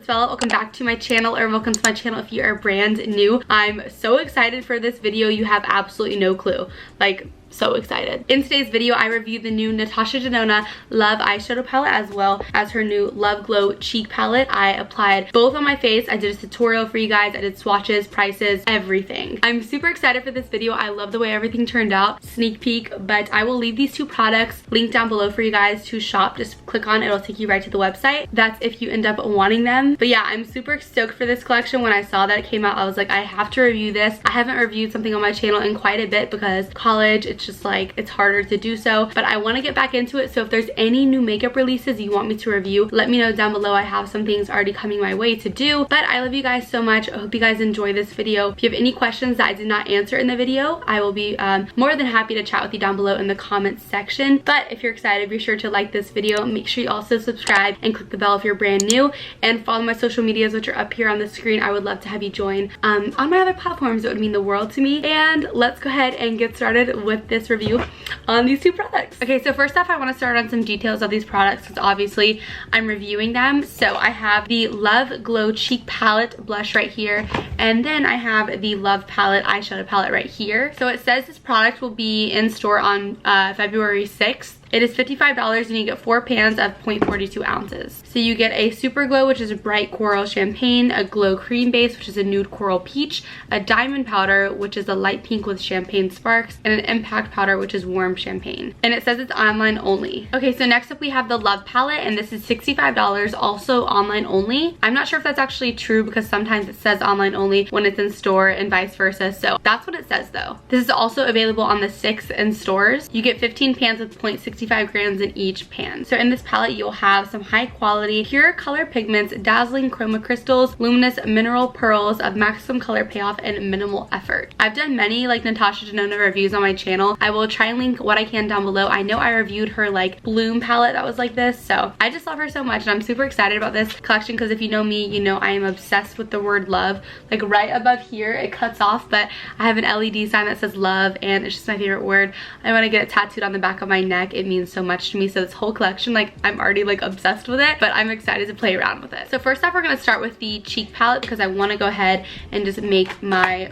Bella. Welcome back to my channel, or welcome to my channel if you are brand new. I'm so excited for this video. You have absolutely no clue. Like, so excited. In today's video, I reviewed the new NATASHA DENONA Love eyeshadow palette as well as her new Love Glow cheek palette. I applied both on my face. I did a tutorial for you guys. I did swatches, prices, everything. I'm super excited for this video. I love the way everything turned out. Sneak peek, but I will leave these two products linked down below for you guys to shop. Just click on it. It'll take you right to the website. That's if you end up wanting them. But yeah, I'm super stoked for this collection. When I saw that it came out, I was like, I have to review this. I haven't reviewed something on my channel in quite a bit because college, it's just like it's harder to do so, but I want to get back into it. So if there's any new makeup releases you want me to review, let me know down below. I have some things already coming my way to do, but I love you guys so much. I hope you guys enjoy this video. If you have any questions that I did not answer in the video, I will be more than happy to chat with you down below in the comments section. But if you're excited, be sure to like this video. Make sure you also subscribe and click the bell if you're brand new, and follow my social medias, which are up here on the screen. I would love to have you join on my other platforms. It would mean the world to me. And let's go ahead and get started with this review on these two products. Okay, so first off, I want to start on some details of these products because obviously I'm reviewing them. So I have the Love Glow cheek palette blush right here, and then I have the Love palette eyeshadow palette right here. So it says this product will be in store on February 6th. It is $55 and you get 4 pans of 0.42 ounces. So you get a Super Glow, which is a bright coral champagne, a Glow cream base, which is a nude coral peach, a diamond powder, which is a light pink with champagne sparks, and an impact powder, which is warm champagne. And it says it's online only. Okay, so next up we have the Love palette, and this is $65, also online only. I'm not sure if that's actually true because sometimes it says online only when it's in store and vice versa. So that's what it says though. This is also available on the 6th in stores. You get 15 pans with 0.65 grams in each pan. So in this palette, you'll have some high quality, pure color pigments, dazzling chroma crystals, luminous mineral pearls of maximum color payoff and minimal effort. I've done many like NATASHA DENONA reviews on my channel. I will try and link what I can down below. I know I reviewed her like Bloom palette that was like this. So I just love her so much and I'm super excited about this collection because if you know me, you know I am obsessed with the word love. Like right above here, it cuts off, but I have an LED sign that says love and it's just my favorite word. I want to get it tattooed on the back of my neck. It means so much to me. So this whole collection, like I'm already like obsessed with it, but I'm excited to play around with it. So first off, we're going to start with the cheek palette because I want to go ahead and just make my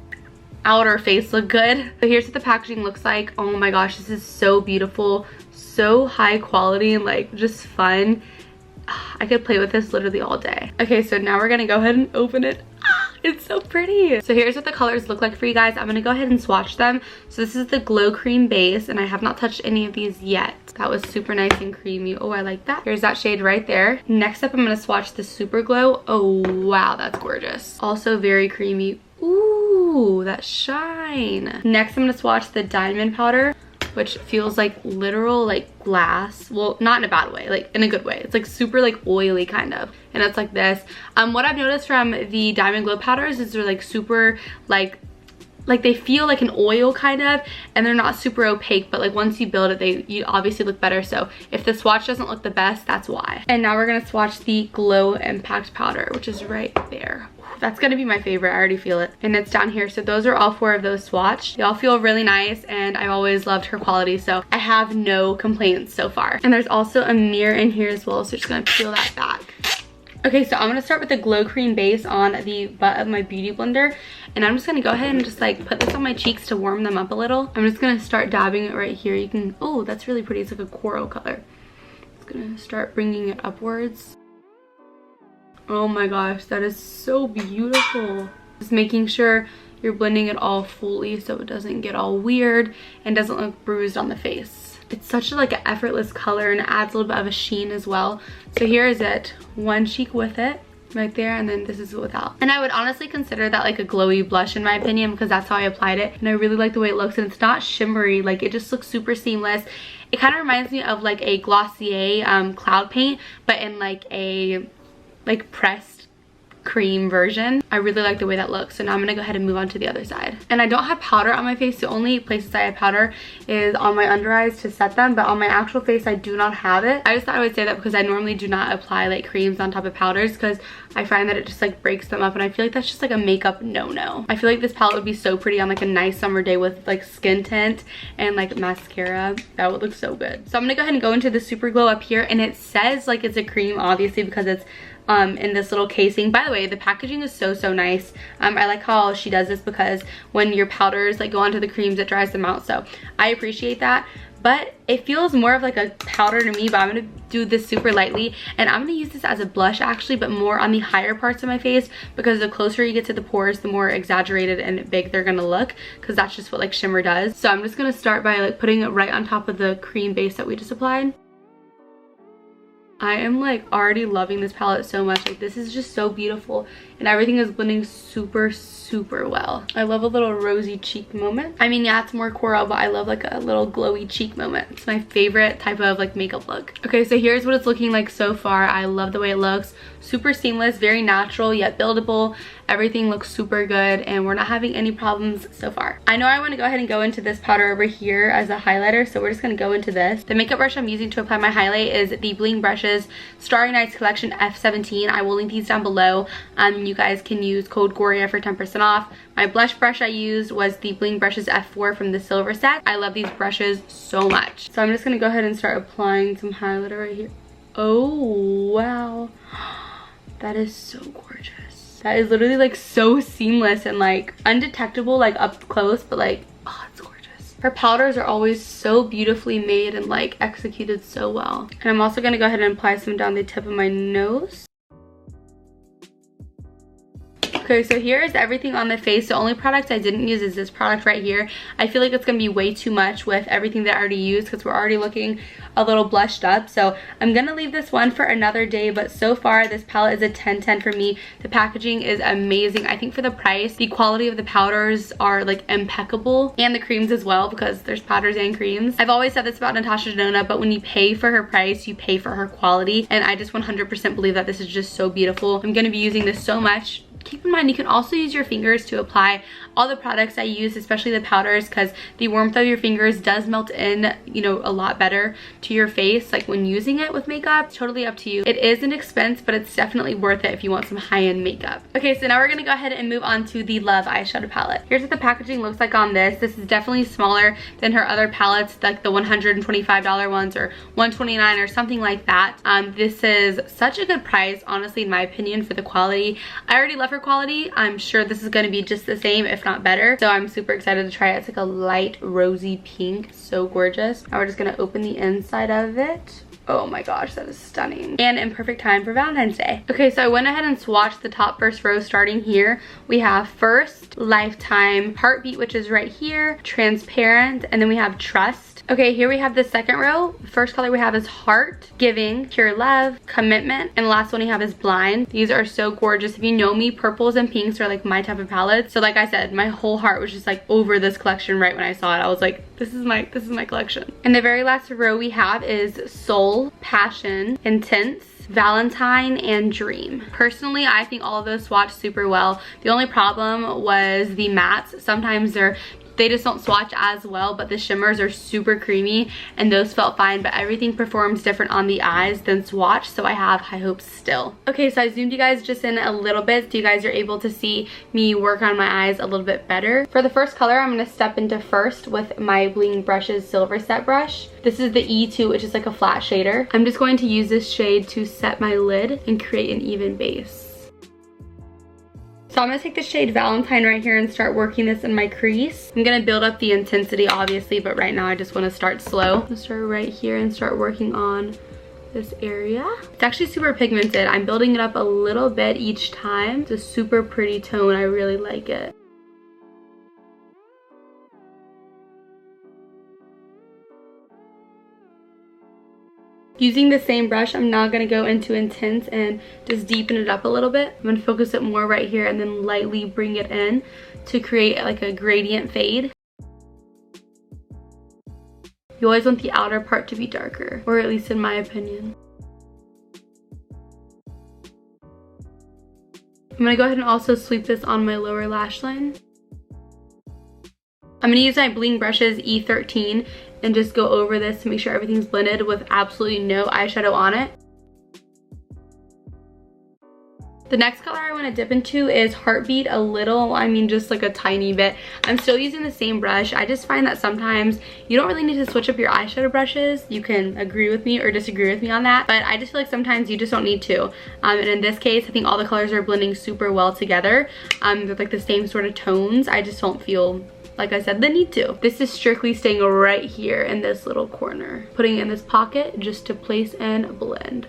outer face look good. So here's what the packaging looks like. Oh my gosh, this is so beautiful, so high quality and like just fun. I could play with this literally all day. Okay, so now we're gonna go ahead and open it. It's so pretty. So here's what the colors look like for you guys. I'm gonna go ahead and swatch them. So this is the Glow Cream base, and I have not touched any of these yet. That was super nice and creamy. Oh, I like that. Here's that shade right there. Next up, I'm gonna swatch the Super Glow. Oh, wow, that's gorgeous. Also very creamy. Ooh, that shine. Next, I'm gonna swatch the Diamond Powder, which feels like literal like glass. Well, not in a bad way, like in a good way. It's like super like oily kind of, and it's like this. What I've noticed from the Diamond Glow powders is they're like super like they feel like an oil kind of, and they're not super opaque, but like once you build it, you obviously look better. So if the swatch doesn't look the best, that's why. And now we're gonna swatch the Glow Impact powder, which is right there. That's gonna be my favorite. I already feel it, and it's down here. So those are all 4 of those swatched. They all feel really nice, and I've always loved her quality, so I have no complaints so far. And there's also a mirror in here as well, so just gonna peel that back. Okay, so I'm gonna start with the Glow Cream base on the butt of my beauty blender, and I'm just gonna go ahead and just like put this on my cheeks to warm them up a little. I'm just gonna start dabbing it right here. You can, oh, that's really pretty. It's like a coral color. Just gonna start bringing it upwards. Oh my gosh, that is so beautiful. Just making sure you're blending it all fully so it doesn't get all weird and doesn't look bruised on the face. It's such like an effortless color, and it adds a little bit of a sheen as well. So here is it, one cheek with it right there, and then this is without. And I would honestly consider that like a glowy blush in my opinion because that's how I applied it, and I really like the way it looks, and it's not shimmery. Like it just looks super seamless. It kind of reminds me of like a Glossier cloud paint, but in like a like pressed cream version. I really like the way that looks. So now I'm gonna go ahead and move on to the other side. And I don't have powder on my face. The only places I have powder is on my under eyes to set them, but on my actual face I do not have it. I just thought I would say that because I normally do not apply like creams on top of powders because I find that it just like breaks them up, and I feel like that's just like a makeup no-no. I feel like this palette would be so pretty on like a nice summer day with like skin tint and like mascara. That would look so good. So I'm gonna go ahead and go into the Super Glow up here, and it says like it's a cream obviously because it's in this little casing. By the way, the packaging is so nice. I like how she does this because when your powders like go onto the creams, it dries them out. So I appreciate that. But it feels more of like a powder to me, but I'm gonna do this super lightly, and I'm gonna use this as a blush actually, but more on the higher parts of my face, because the closer you get to the pores, the more exaggerated and big they're gonna look, because that's just what like shimmer does. So I'm just gonna start by like putting it right on top of the cream base that we just applied. I am like already loving this palette so much. Like this is just so beautiful, and everything is blending super well. I love a little rosy cheek moment. I mean, yeah, it's more coral, but I love like a little glowy cheek moment. It's my favorite type of like makeup look. Okay, so here's what it's looking like so far. I love the way it looks. Super seamless, very natural yet buildable. Everything looks super good, and we're not having any problems so far. I know I want to go ahead and go into this powder over here as a highlighter, so we're just going to go into this. The makeup brush I'm using to apply my highlight is the Bling Brushes Starry Nights Collection F17. I will link these down below. You guys can use code GORIA for 10% off. My blush brush I used was the Bling Brushes F4 from the silver set. I love these brushes so much. So I'm just going to go ahead and start applying some highlighter right here. Oh, wow. That is so gorgeous. That is literally like so seamless and like undetectable like up close, but like, oh, it's gorgeous. Her powders are always so beautifully made and like executed so well. And I'm also gonna go ahead and apply some down the tip of my nose. Okay, so here is everything on the face. The only product I didn't use is this product right here. I feel like it's going to be way too much with everything that I already used, because we're already looking a little blushed up. So I'm going to leave this one for another day, but so far this palette is a 10/10 for me. The packaging is amazing. I think for the price, the quality of the powders are like impeccable, and the creams as well, because there's powders and creams. I've always said this about Natasha Denona, but when you pay for her price, you pay for her quality, and I just 100% believe that this is just so beautiful. I'm going to be using this so much. Keep in mind, you can also use your fingers to apply all the products I use, especially the powders, because the warmth of your fingers does melt in, you know, a lot better to your face, like when using it with makeup. It's totally up to you. It is an expense, but it's definitely worth it if you want some high-end makeup. Okay, so now we're gonna go ahead and move on to the Love eyeshadow palette. Here's what the packaging looks like on this. This is definitely smaller than her other palettes, like the $125 ones or $129 or something like that. This is such a good price, honestly, in my opinion, for the quality. I already love her quality. I'm sure this is going to be just the same, if not better, so I'm super excited to try it. It's like a light rosy pink, so gorgeous. Now we're just going to open the inside of it. Oh my gosh, that is stunning, and in perfect time for Valentine's Day. Okay, so I went ahead and swatched the top first row. Starting here, we have First, Lifetime, Heartbeat, which is right here, Transparent, and then we have Trust. Okay, here we have the second row. The first color we have is Heart, Giving, Pure Love, Commitment, and the last one we have is Blind. These are so gorgeous. If you know me, purples and pinks are like my type of palette. So like I said, my whole heart was just like over this collection right when I saw it. I was like, this is my collection. And the very last row we have is Soul, Passion, Intense, Valentine, and Dream. Personally, I think all of those swatched super well. The only problem was the mattes. Sometimes they just don't swatch as well, but the shimmers are super creamy and those felt fine, but everything performs different on the eyes than swatch, so I have high hopes still. Okay, so I zoomed you guys just in a little bit so you guys are able to see me work on my eyes a little bit better. For the first color, I'm going to step into First with my Bling Brushes Silver Set brush. This is the E2, which is like a flat shader. I'm just going to use this shade to set my lid and create an even base. So I'm going to take the shade Valentine right here and start working this in my crease. I'm going to build up the intensity obviously, but right now I just want to start slow. I'll start right here and start working on this area. It's actually super pigmented. I'm building it up a little bit each time. It's a super pretty tone. I really like it. Using the same brush, I'm now going to go into Intense and just deepen it up a little bit. I'm going to focus it more right here and then lightly bring it in to create like a gradient fade. You always want the outer part to be darker, or at least in my opinion. I'm going to go ahead and also sweep this on my lower lash line. I'm going to use my Bling Brushes E13 and just go over this to make sure everything's blended with absolutely no eyeshadow on it. The next color I want to dip into is Heartbeat a little, I mean just like a tiny bit. I'm still using the same brush. I just find that sometimes you don't really need to switch up your eyeshadow brushes. You can agree with me or disagree with me on that, but I just feel like sometimes you just don't need to. And in this case, I think all the colors are blending super well together. They're like the same sort of tones. I just don't feel, like I said, the need to. This is strictly staying right here in this little corner. Putting it in this pocket just to place and blend.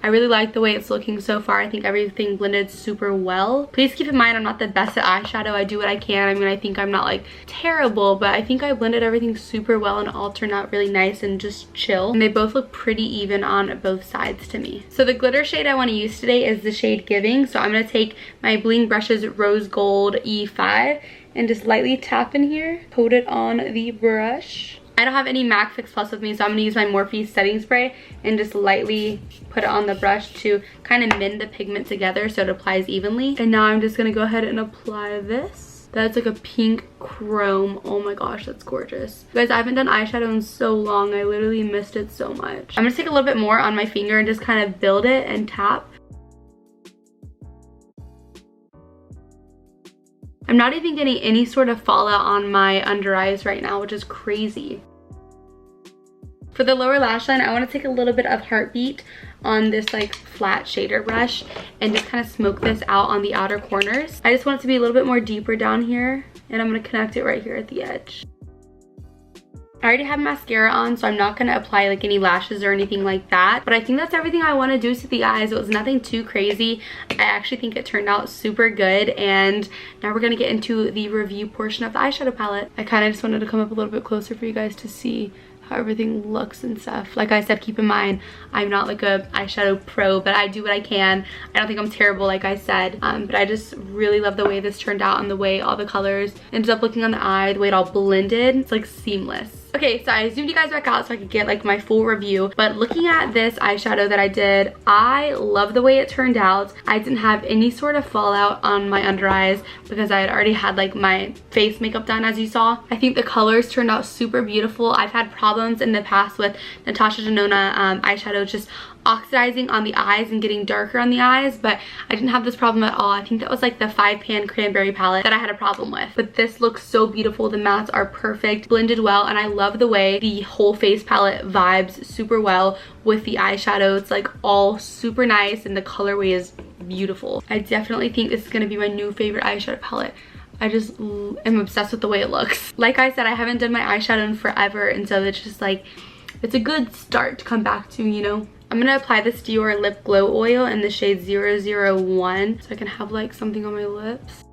I really like the way it's looking so far. I think everything blended super well. Please keep in mind I'm not the best at eyeshadow. I do what I can. I mean, I think I'm not like terrible, but I think I blended everything super well and all turned out really nice and just chill. And they both look pretty even on both sides to me. So the glitter shade I want to use today is the shade Giving. So I'm going to take my Bling Brushes Rose Gold E5 and just lightly tap in here. Coat it on the brush. I don't have any MAC Fix Plus with me, so I'm going to use my Morphe setting spray and just lightly put it on the brush to kind of mend the pigment together so it applies evenly. And now I'm just going to go ahead and apply this. That's like a pink chrome. Oh my gosh, that's gorgeous. You guys, I haven't done eyeshadow in so long. I literally missed it so much. I'm going to take a little bit more on my finger and just kind of build it and tap. I'm not even getting any sort of fallout on my under eyes right now, which is crazy. For the lower lash line, I want to take a little bit of Heartbeat on this like flat shader brush and just kind of smoke this out on the outer corners. I just want it to be a little bit more deeper down here, and I'm going to connect it right here at the edge. I already have mascara on, so I'm not going to apply like any lashes or anything like that. But I think that's everything I want to do to the eyes. It was nothing too crazy. I actually think it turned out super good. And now we're going to get into the review portion of the eyeshadow palette. I kind of just wanted to come up a little bit closer for you guys to see how everything looks and stuff. Like I said, keep in mind, I'm not like a eyeshadow pro, but I do what I can. I don't think I'm terrible, like I said. But I just really love the way this turned out and the way all the colors ended up looking on the eye, the way it all blended. It's like seamless. Okay, so I zoomed you guys back out so I could get like my full review. But looking at this eyeshadow that I did, I love the way it turned out. I didn't have any sort of fallout on my under eyes because I had already had like my face makeup done, as you saw. I think the colors turned out super beautiful. I've had problems in the past with NATASHA Denona eyeshadow just oxidizing on the eyes and getting darker on the eyes, but I didn't have this problem at all. I think that was like the 5-pan cranberry palette that I had a problem with. But this looks so beautiful. The mattes are perfect, blended well, and I love the way the whole face palette vibes super well with the eyeshadow. It's like all super nice and the colorway is beautiful. I definitely think this is going to be my new favorite eyeshadow palette. I just am obsessed with the way it looks. Like I said, I haven't done my eyeshadow in forever, and so it's just like, it's a good start to come back to, you know? I'm going to apply this Dior Lip Glow Oil in the shade 001 so I can have like something on my lips.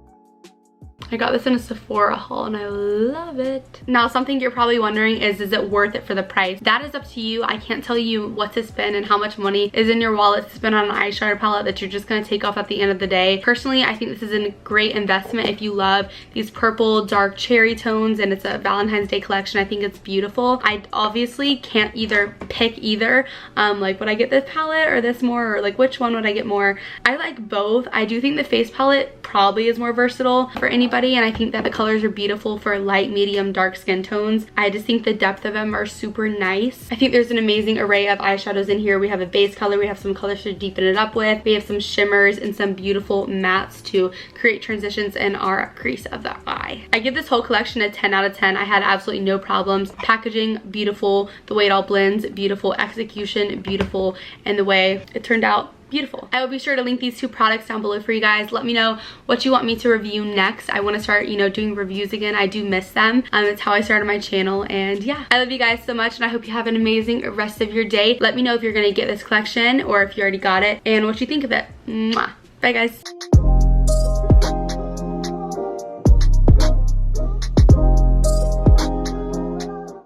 I got this in a Sephora haul and I love it. Now, something you're probably wondering is it worth it for the price? That is up to you. I can't tell you what to spend and how much money is in your wallet to spend on an eyeshadow palette that you're just going to take off at the end of the day. Personally, I think this is a great investment if you love these purple dark cherry tones and it's a Valentine's Day collection. I think it's beautiful. I obviously can't either pick either. Like, would I get this palette or this more, or like which one would I get more? I like both. I do think the face palette probably is more versatile for anybody, and I think that the colors are beautiful for light, medium, dark skin tones. I just think the depth of them are super nice. I think there's an amazing array of eyeshadows in here. We have a base color, we have some colors to deepen it up with, we have some shimmers and some beautiful mattes to create transitions in our crease of the eye. I give this whole collection a 10 out of 10. I had absolutely no problems. Packaging, beautiful. The way it all blends, beautiful. Execution, beautiful. And the way it turned out, beautiful. I will be sure to link these two products down below for you guys. Let me know what you want me to review next. I want to start, you know, doing reviews again. I do miss them. It's how I started my channel, and yeah, I love you guys so much, and I hope you have an amazing rest of your day. Let me know if you're gonna get this collection or if you already got it and what you think of it. Mwah. Bye guys.